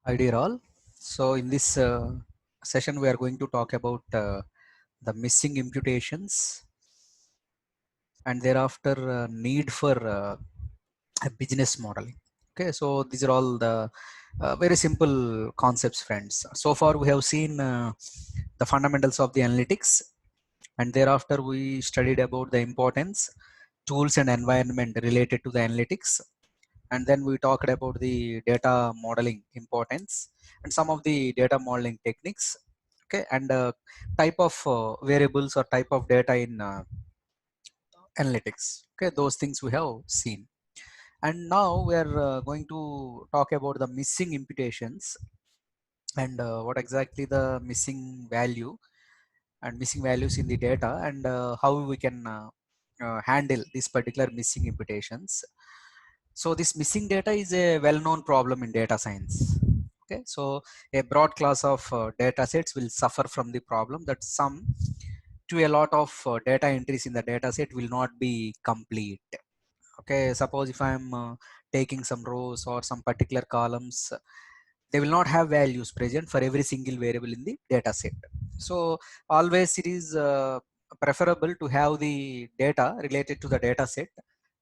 Hi dear all. So in this session we are going to talk about the missing imputations and thereafter need for a business modeling. Okay, so these are all the very simple concepts, friends. So far we have seen the fundamentals of the analytics, and thereafter we studied about the importance, tools and environment related to the analytics, and then we talked about the data modeling importance and some of the data modeling techniques. Okay, and type of variables or type of data in analytics. Okay, those things we have seen, and now we are going to talk about the missing imputations and what exactly the missing value and missing values in the data, and how we can handle this particular missing imputations. So this missing data is a well-known problem in data science. Okay, so a broad class of data sets will suffer from the problem that some to a lot of data entries in the data set will not be complete. Okay, suppose if I am taking some rows or some particular columns, they will not have values present for every single variable in the data set. So always it is preferable to have the data related to the data set,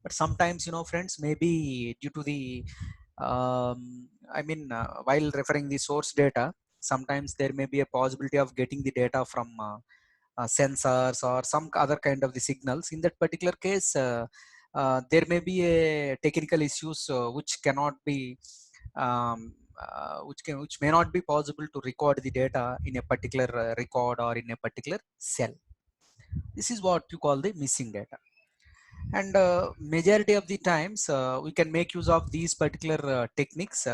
but sometimes, you know, friends, maybe due to the um, while referring the source data, sometimes there may be a possibility of getting the data from sensors or some other kind of the signals. In that particular case, there may be a technical issues which cannot be which may not be possible to record the data in a particular record or in a particular cell. This is what you call the missing data, and majority of the times we can make use of these particular techniques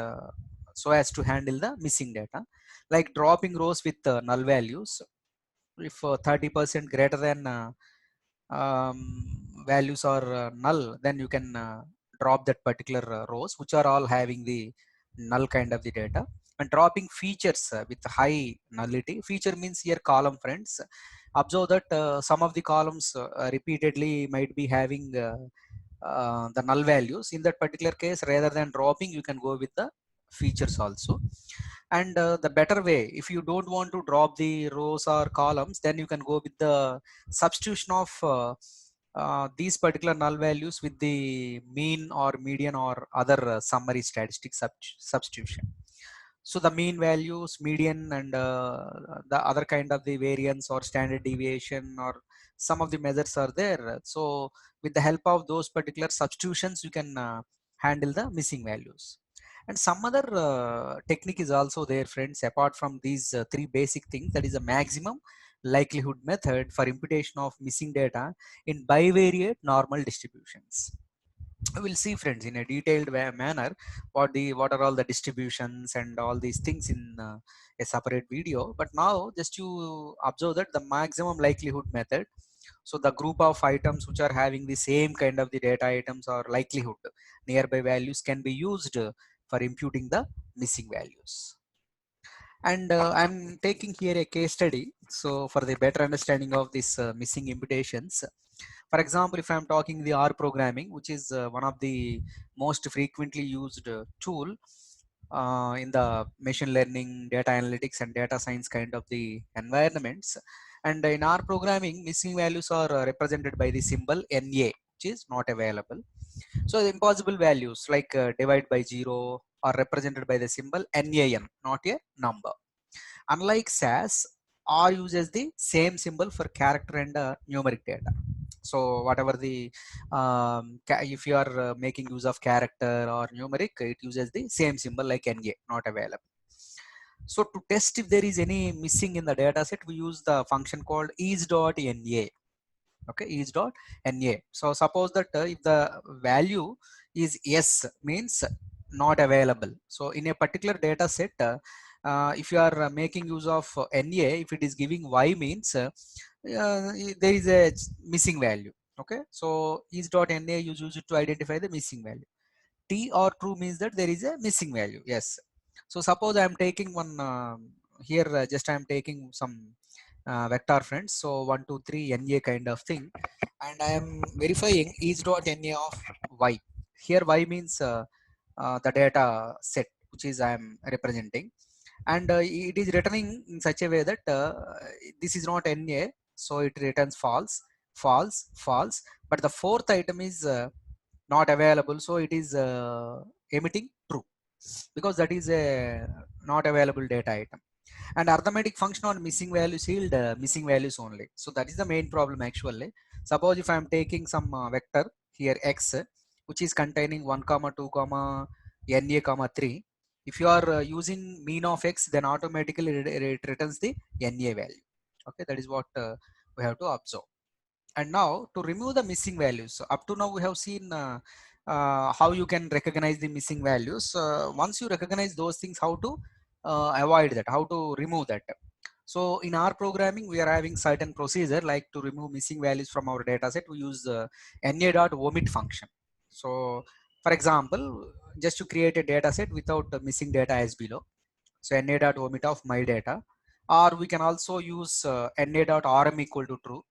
so as to handle the missing data, like dropping rows with null values. If 30% greater than um, values are null, then you can drop that particular rows which are all having the null kind of the data. And dropping features with high nullity. Feature means here column, friends. Observe that some of the columns repeatedly might be having the null values. In that particular case, rather than dropping, you can go with the features also. And the better way, if you don't want to drop the rows or columns, then you can go with the substitution of these particular null values with the mean or median or other summary statistic substitution. So the mean values, median, and the other kind of the variance or standard deviation or some of the measures are there. So with the help of those particular substitutions, you can handle the missing values. And some other technique is also there, friends, apart from these three basic things. That is a maximum likelihood method for imputation of missing data in bivariate normal distributions. We'll see, friends, in a detailed manner what are all the distributions and all these things in a separate video. But now just you observe that the maximum likelihood method, so the group of items which are having the same kind of the data items or likelihood nearby values can be used for imputing the missing values. And I'm taking here a case study, so for the better understanding of this missing imputations. For example, if I'm talking the R programming, which is one of the most frequently used tool in the machine learning, data analytics, and data science kind of the environments. And in R programming, missing values are represented by the symbol NA, which is not available. So the impossible values like divide by 0 are represented by the symbol NaN, not a number. Unlike SAS, R uses the same symbol for character and numeric data. So whatever the if you are making use of character or numeric, it uses the same symbol like NA, not available. So to test if there is any missing in the data set, we use the function called is.na. Okay, is.na. So suppose that if the value is yes, means not available. So in a particular data set, if you are making use of na, if it is giving y, means there is a missing value. Okay, so is.na you use it to identify the missing value. T or true means that there is a missing value. Yes. So suppose I am taking one here, just I am taking some vector, friends. So 1 2 3 na kind of thing, and I am verifying is.na of y. Here y means the data set. which is I am representing, and it is returning in such a way that this is not NA, so it returns false, false, false. But the fourth item is not available, so it is emitting true, because that is a not available data item. And arithmetic function on missing values yield missing values only. So that is the main problem actually. Suppose if I am taking some vector here x, which is containing 1 comma 2 comma na comma 3. If you are using mean of x, then automatically it returns the na value. Okay, that is what we have to observe. And now to remove the missing values, so up to now we have seen how you can recognize the missing values. Once you recognize those things, how to avoid that, how to remove that. So in our programming, we are having certain procedure like to remove missing values from our data set. We use na.omit function. So for example, just to create a data set without missing data as below, so na.omit of my data, or we can also use na.rm equal to true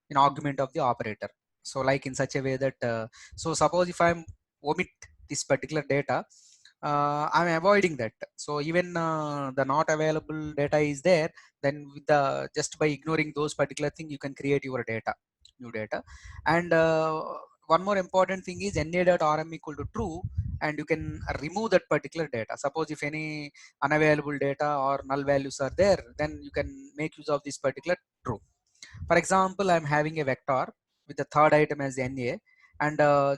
in argument of the operator. So like in such a way that so suppose if I'm omit this particular data, I'm avoiding that. So even the not available data is there, then with the just by ignoring those particular thing, you can create your data, new data. And one more important thing is na.rm equal to true, and you can remove that particular data. Suppose if any unavailable data or null values are there, then you can make use of this particular true. For example, I'm having a vector with the third item as NA, and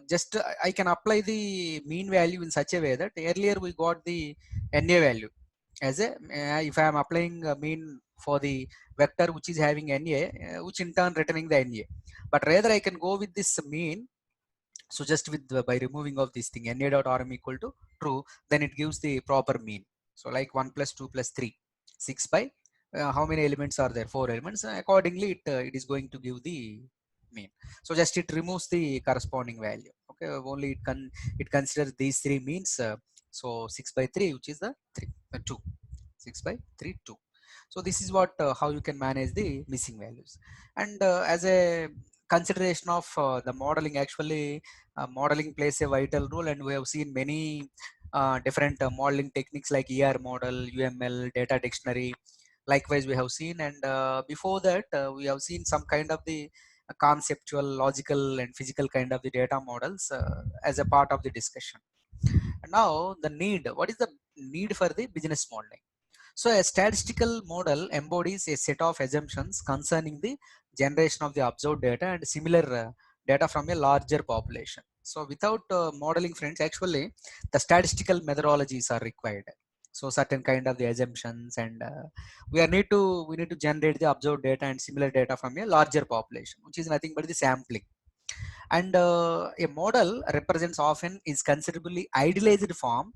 just I can apply the mean value in such a way that earlier we got the NA value as a, if I am applying a mean for the vector which is having NA, which in turn returning the NA. But rather I can go with this mean. So just with by removing of this thing na.rm equal to true, then it gives the proper mean. So like 1 plus 2 plus 3, 6 by how many elements are there? 4 elements. Accordingly, it is going to give the mean. So just it removes the corresponding value. Okay, only it considers these three means. So 6 by 3, which is the 3 2, 6 by 3 2. So this is what how you can manage the missing values. And as a consideration of the modeling, actually modeling plays a vital role, and we have seen many different modeling techniques like ER model, UML, data dictionary. Likewise, we have seen, and before that, we have seen some kind of the conceptual, logical, and physical kind of the data models as a part of the discussion. And now, the need. What is the need for the business modeling? So a statistical model embodies a set of assumptions concerning the generation of the observed data and similar data from a larger population. So without modeling, friends, actually the statistical methodologies are required. So certain kind of the assumptions, and we need to generate the observed data and similar data from a larger population, which is nothing but the sampling. And a model represents often is considerably idealized form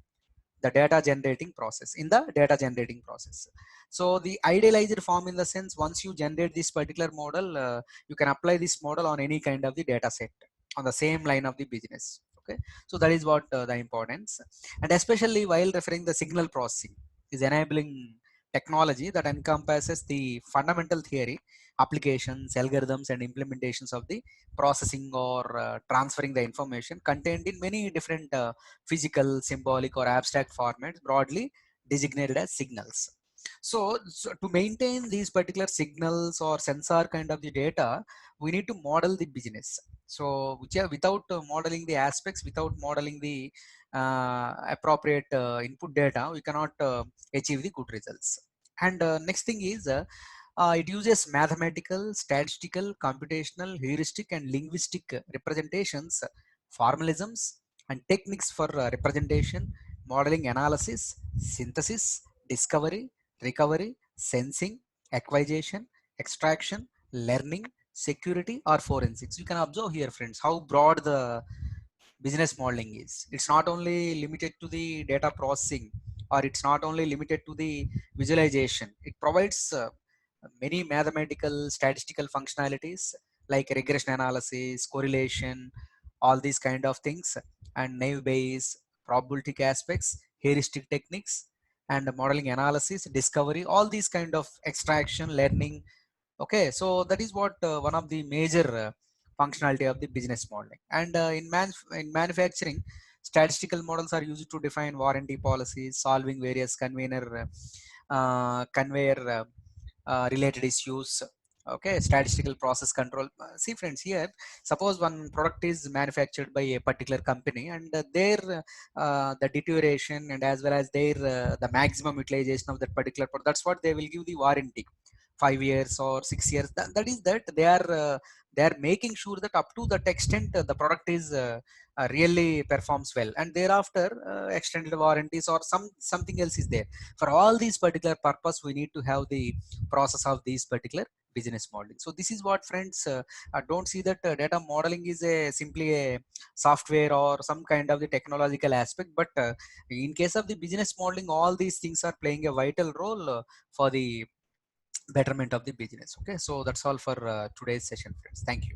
the data generating process in the data generating process. So the idealized form, in the sense, once you generate this particular model, you can apply this model on any kind of the data set on the same line of the business. Okay, so that is what the importance. And especially while referring the signal processing is enabling technology that encompasses the fundamental theory, applications, algorithms, and implementations of the processing or transferring the information contained in many different physical, symbolic, or abstract formats, broadly designated as signals. So to maintain these particular signals or sensor kind of the data, we need to model the business. So which are, without modeling the aspects, without modeling the appropriate input data, we cannot achieve the good results. And next thing is it uses mathematical, statistical, computational, heuristic, and linguistic representations, formalisms, and techniques for representation, modeling, analysis, synthesis, discovery, recovery, sensing, acquisition, extraction, learning, security, or forensics. You can observe here, friends, how broad the business modeling is. It's not only limited to the data processing, or it's not only limited to the visualization. It provides many mathematical, statistical functionalities like regression analysis, correlation, all these kind of things, and naive bayes, probabilistic aspects, heuristic techniques, and modeling, analysis, discovery, all these kind of extraction, learning. Okay, so that is what one of the major functionality of the business modeling. And in manufacturing, Statistical models are used to define warranty policies, solving various conveyor related issues. Okay, statistical process control. See friends, here suppose one product is manufactured by a particular company, and their the deterioration and as well as their the maximum utilization of that particular product, that's what they will give the warranty, 5 years or 6 years. That is that they are making sure that up to that extent the product is really performs well, and thereafter extended warranties or something else is there. For all these particular purpose, we need to have the process of these particular business modeling. So this is what friends, don't see that data modeling is a simply a software or some kind of the technological aspect, but in case of the business modeling, all these things are playing a vital role for the betterment of the business. Okay, so that's all for today's session friends. Thank you.